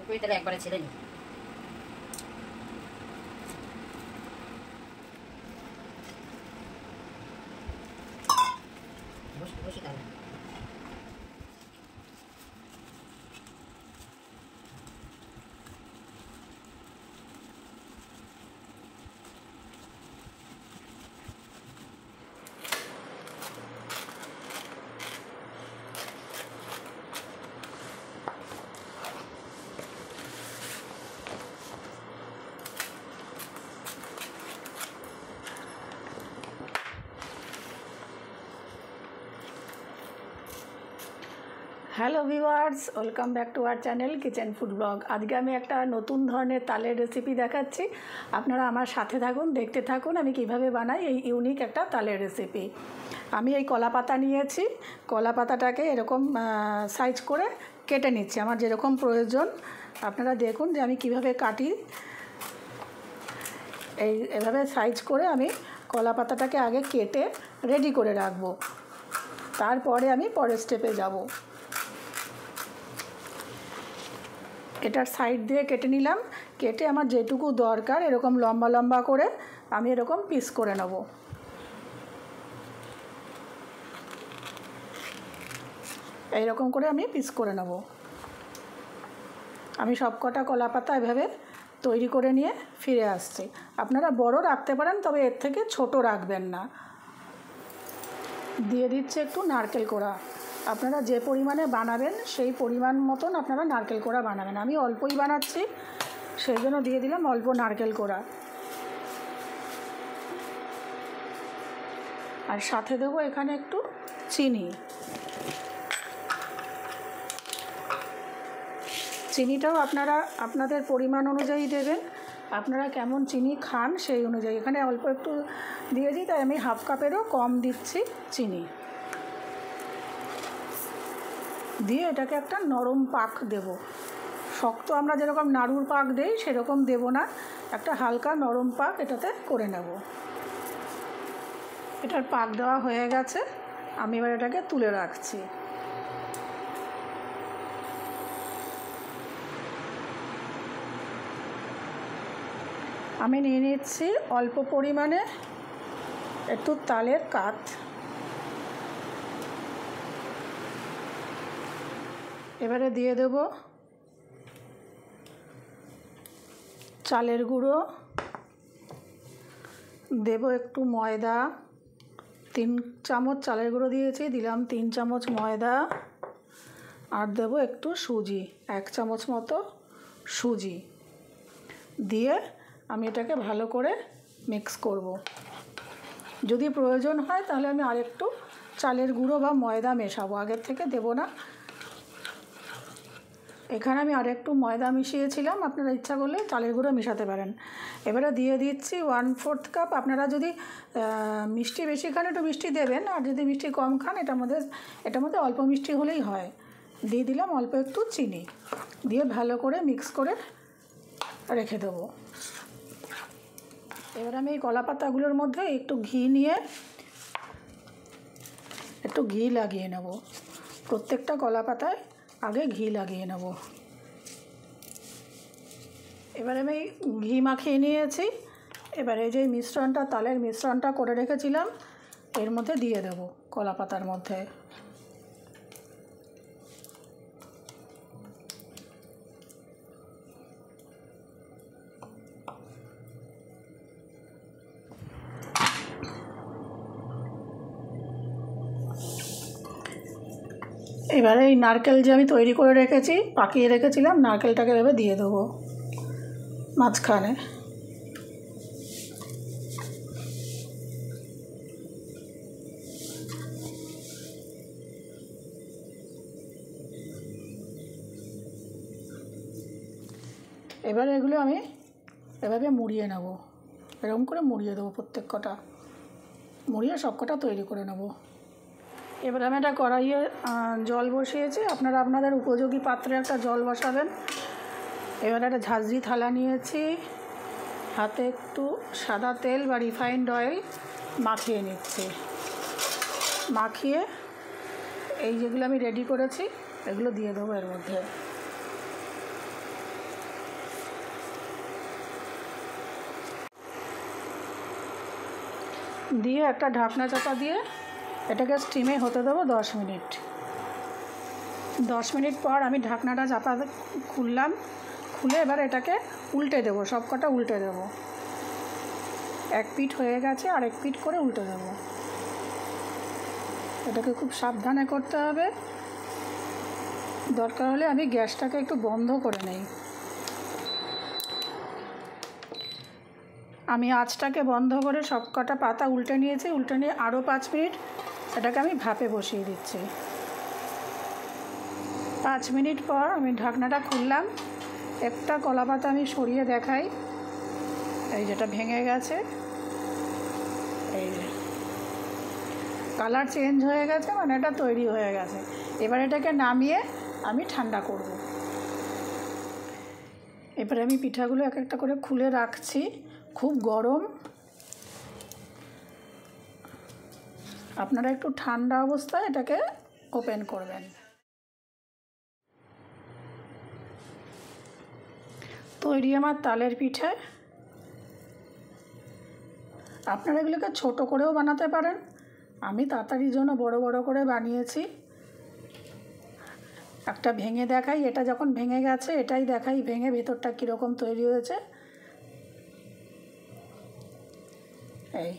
তুই তাহলে একবারে ছেড়ে নি। বসি তাহলে। Hello viewers, welcome back to our channel kitchen food blog. আজকে আমি একটা নতুন ধরনের তালের রেসিপি দেখাচ্ছি। আপনারা আমার সাথে থাকুন, দেখতে থাকুন আমি কিভাবে বানাই এই ইউনিক একটা তালের রেসিপি। আমি এই কলা পাতা নিয়েছি, কলা পাতাটাকে এরকম সাইজ করে কেটে নিচ্ছি আমার যেরকম প্রয়োজন। আপনারা দেখুন যে আমি কিভাবে কাটি। এভাবে সাইজ করে আমি কলা পাতাটাকে আগে কেটে রেডি করে রাখবো, তারপরে আমি পরের স্টেপে যাব। এটার সাইড দিয়ে কেটে নিলাম, কেটে আমার যেটুকু দরকার এরকম লম্বা লম্বা করে আমি এরকম পিস করে নেব। এইরকম করে আমি পিস করে নেব। আমি সবকটা কলা পাতা এভাবে তৈরি করে নিয়ে ফিরে আসছি। আপনারা বড় রাখতে পারেন, তবে এর থেকে ছোট রাখবেন না। দিয়ে দিচ্ছে একটু নারকেল কোড়া। আপনারা যে পরিমাণে বানাবেন সেই পরিমাণ মতন আপনারা নারকেল কোড়া বানাবেন। আমি অল্পই বানাচ্ছি, সেই জন্য দিয়ে দিলাম অল্প নারকেল কোড়া। আর সাথে দেবো এখানে একটু চিনি। চিনিটাও আপনারা আপনাদের পরিমাণ অনুযায়ী দেবেন। আপনারা কেমন চিনি খান সেই অনুযায়ী। এখানে অল্প একটু দিয়েছি, তাই আমি হাফ কাপেরও কম দিচ্ছি চিনি। দিয়ে এটাকে একটা নরম পাক দেব। শক্ত আমরা যেরকম নাড়ুর পাক দেই সেরকম দেব না, একটা হালকা নরম পাক এটাতে করে নেব। এটার পাক দেওয়া হয়ে গেছে, আমি এবার এটাকে তুলে রাখছি। আমি নিয়ে নিচ্ছি অল্প পরিমাণে একটু তালের কাঠ। এবারে দিয়ে দেব চালের গুঁড়ো, দেব একটু ময়দা। 3 চামচ চালের গুঁড়ো দিয়েছি, দিলাম 3 চামচ ময়দা। আর দেব একটু সুজি, 1 চামচ মতো সুজি দিয়ে আমি এটাকে ভালো করে মিক্স করব। যদি প্রয়োজন হয় তাহলে আমি আরেকটু চালের গুঁড়ো বা ময়দা মেশাবো, আগের থেকে দেব না। এখানে আমি আরেকটু ময়দা মিশিয়েছিলাম, আপনারা ইচ্ছা করলে চালের গুঁড়ো মেশাতে পারেন। এবারে দিয়ে দিচ্ছি 1/4 কাপ। আপনারা যদি মিষ্টি বেশি খান একটু মিষ্টি দেবেন, আর যদি মিষ্টি কম খান এটার মধ্যে অল্প মিষ্টি হলেই হয়। দিয়ে দিলাম অল্প একটু চিনি, দিয়ে ভালো করে মিক্স করে রেখে দেবো। এবার আমি এই কলা পাতাগুলোর মধ্যে একটু ঘি নিয়ে একটু ঘি লাগিয়ে নেব। প্রত্যেকটা কলা পাতায় আগে ঘি লাগিয়ে নেব। এবারে আমি ঘি মাখিয়ে নিয়েছি। এবারে এই যে মিশ্রণটা, তালের মিশ্রণটা করে রেখেছিলাম, এর মধ্যে দিয়ে দেব কলা পাতার মধ্যে। এবারে এই নারকেল যে আমি তৈরি করে রেখেছি, পাকিয়ে রেখেছিলাম, নারকেলটাকে এভাবে দিয়ে দেবো মাঝখানে। এবারে এগুলো আমি এভাবে মুড়িয়ে নেব, এরকম করে মুড়িয়ে দেবো। প্রত্যেক কটা মুড়িয়ে সব কটা তৈরি করে নেব। এবার আমি একটা কড়াইয়ে জল বসিয়েছি, আপনারা আপনাদের উপযোগী পাত্রে একটা জল বসাবেন। এবার একটা ঝাঁঝরি থালা নিয়েছি, হাতে একটু সাদা তেল বা রিফাইন্ড অয়েল মাখিয়ে নিচ্ছি। মাখিয়ে এই যেগুলো আমি রেডি করেছি এগুলো দিয়ে দেবো এর মধ্যে। দিয়ে একটা ঢাকনা চাপা দিয়ে এটাকে স্টিমে হতে দেবো 10 মিনিট। 10 মিনিট পর আমি ঢাকনাটা চাপা খুললাম, খুলে এবার এটাকে উল্টে দেবো, সব কটা উল্টে দেবো। এক পিঠ হয়ে গেছে, আর এক পিঠ করে উল্টে দেবো। এটাকে খুব সাবধানে করতে হবে। দরকার হলে আমি গ্যাসটাকে একটু বন্ধ করে নেই। আমি আঁচটাকে বন্ধ করে সব কটা পাতা উল্টে নিয়েছি। উল্টে নিয়ে আরও 5 মিনিট এটাকে আমি ভাপে বসিয়ে দিচ্ছি। 5 মিনিট পর আমি ঢাকনাটা খুললাম। একটা কলা পাতা আমি সরিয়ে দেখাই, এই যেটা ভেঙে গেছে, এই যে কালার চেঞ্জ হয়ে গেছে, মানে এটা তৈরি হয়ে গেছে। এবার এটাকে নামিয়ে আমি ঠান্ডা করব। এবারে আমি পিঠাগুলো এক একটা করে খুলে রাখছি। খুব গরম, আপনারা একটু ঠান্ডা অবস্থায় এটাকে ওপেন করবেন। তৈরি আমার তালের পিঠে। আপনারা এগুলোকে ছোট করেও বানাতে পারেন, আমি তাড়াতাড়ির জন্য বড় বড় করে বানিয়েছি। একটা ভেঙে দেখাই, এটা যখন ভেঙে গেছে এটাই দেখাই ভেঙে ভেতরটা কীরকম তৈরি হয়েছে। এই